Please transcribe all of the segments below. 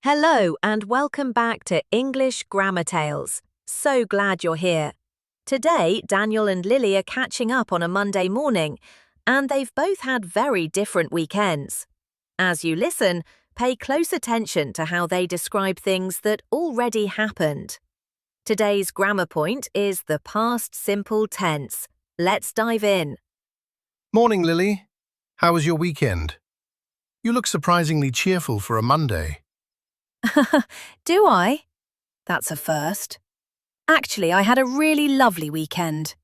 Hello and welcome back to English Grammar Tales. So glad you're here. Today, Daniel and Lily are catching up on a Monday morning, and they've both had very different weekends. As you listen, pay close attention to how they describe things that already happened. Today's grammar point is the past simple tense. Let's dive in. Morning, Lily. How was your weekend? You look surprisingly cheerful for a Monday. Do I? That's a first. Actually, I had a really lovely weekend.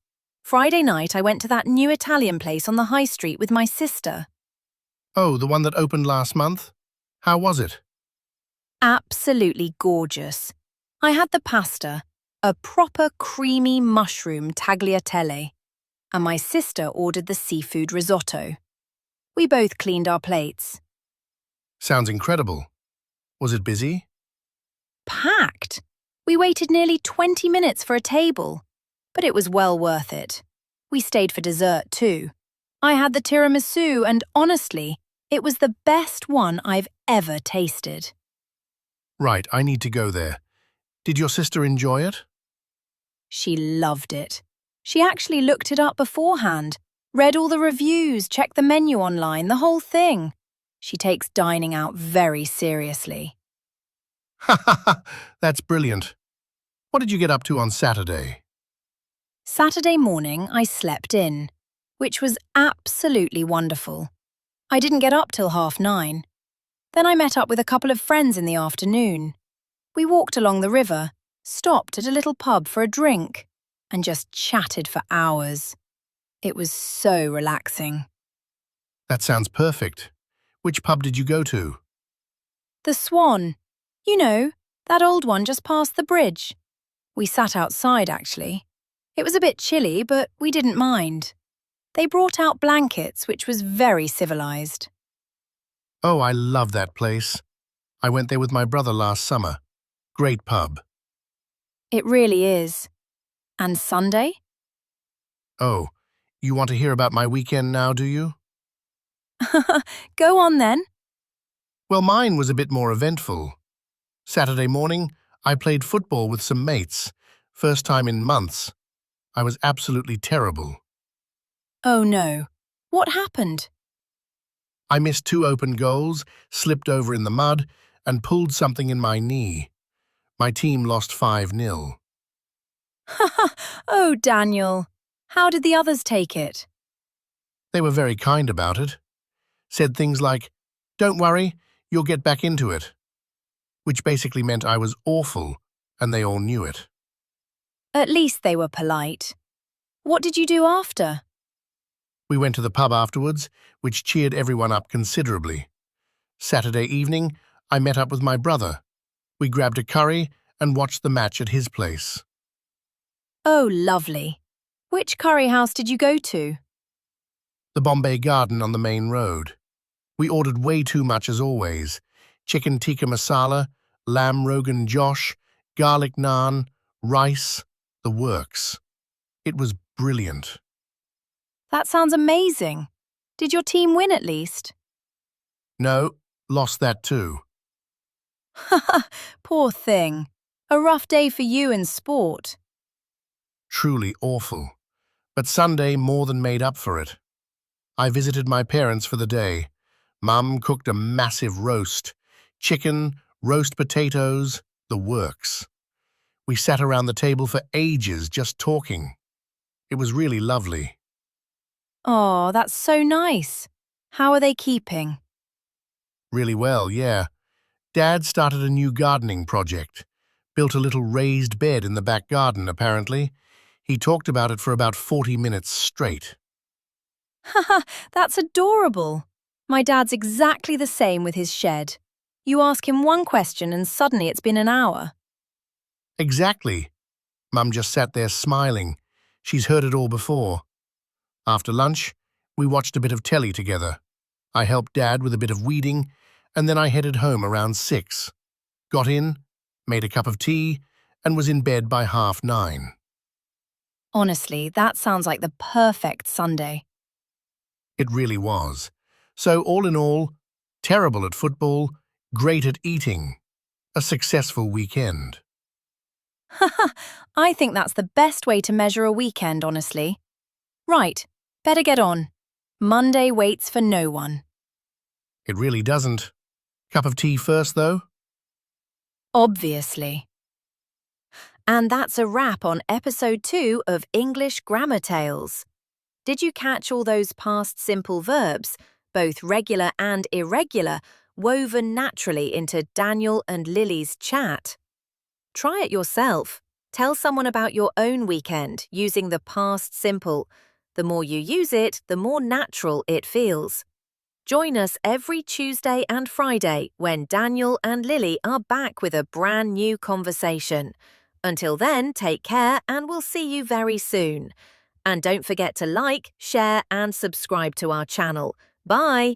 Friday night, I went to that new Italian place on the high street with my sister. Oh, the one that opened last month? How was it? Absolutely gorgeous. I had the pasta, a proper creamy mushroom tagliatelle, and my sister ordered the seafood risotto. We both cleaned our plates. Sounds incredible. Was it busy? Packed. We waited nearly 20 minutes for a table, but it was well worth it. We stayed for dessert too. I had the tiramisu and honestly, it was the best one I've ever tasted. Right, I need to go there. Did your sister enjoy it? She loved it. She actually looked it up beforehand, read all the reviews, checked the menu online, the whole thing. She takes dining out very seriously. Ha ha ha! That's brilliant. What did you get up to on Saturday? Saturday morning, I slept in, which was absolutely wonderful. I didn't get up till 9:30. Then I met up with a couple of friends in the afternoon. We walked along the river, stopped at a little pub for a drink, and just chatted for hours. It was so relaxing. That sounds perfect. Which pub did you go to? The Swan. You know, that old one just past the bridge. We sat outside, actually. It was a bit chilly, but we didn't mind. They brought out blankets, which was very civilised. Oh, I love that place. I went there with my brother last summer. Great pub. It really is. And Sunday? Oh, you want to hear about my weekend now, do you? Go on then. Well, mine was a bit more eventful. Saturday morning, I played football with some mates. First time in months. I was absolutely terrible. Oh no. What happened? I missed 2 open goals, slipped over in the mud, and pulled something in my knee. My team lost 5-0. Oh, Daniel. How did the others take it? They were very kind about it. Said things like, "Don't worry, you'll get back into it," which basically meant I was awful, and they all knew it. At least they were polite. What did you do after? We went to the pub afterwards, which cheered everyone up considerably. Saturday evening, I met up with my brother. We grabbed a curry and watched the match at his place. Oh, lovely. Which curry house did you go to? The Bombay Garden on the main road. We ordered way too much as always. Chicken tikka masala, lamb rogan josh, garlic naan, rice, the works. It was brilliant. That sounds amazing. Did your team win at least? No, lost that too. Poor thing. A rough day for you in sport. Truly awful. But Sunday more than made up for it. I visited my parents for the day. Mum cooked a massive roast. Chicken, roast potatoes, the works. We sat around the table for ages just talking. It was really lovely. Oh, that's so nice. How are they keeping? Really well, yeah. Dad started a new gardening project. Built a little raised bed in the back garden, apparently. He talked about it for about 40 minutes straight. Haha, that's adorable. My dad's exactly the same with his shed. You ask him one question and suddenly it's been an hour. Exactly. Mum just sat there smiling. She's heard it all before. After lunch, we watched a bit of telly together. I helped Dad with a bit of weeding, and then I headed home around 6. Got in, made a cup of tea, and was in bed by 9:30. Honestly, that sounds like the perfect Sunday. It really was. So all in all, terrible at football, great at eating. A successful weekend. Haha, I think that's the best way to measure a weekend, honestly. Right, better get on. Monday waits for no one. It really doesn't. Cup of tea first, though? Obviously. And that's a wrap on episode 2 of English Grammar Tales. Did you catch all those past simple verbs, both regular and irregular, woven naturally into Daniel and Lily's chat? Try it yourself. Tell someone about your own weekend using the past simple. The more you use it, the more natural it feels. Join us every Tuesday and Friday when Daniel and Lily are back with a brand new conversation. Until then, take care and we'll see you very soon. And don't forget to like, share and subscribe to our channel. Bye!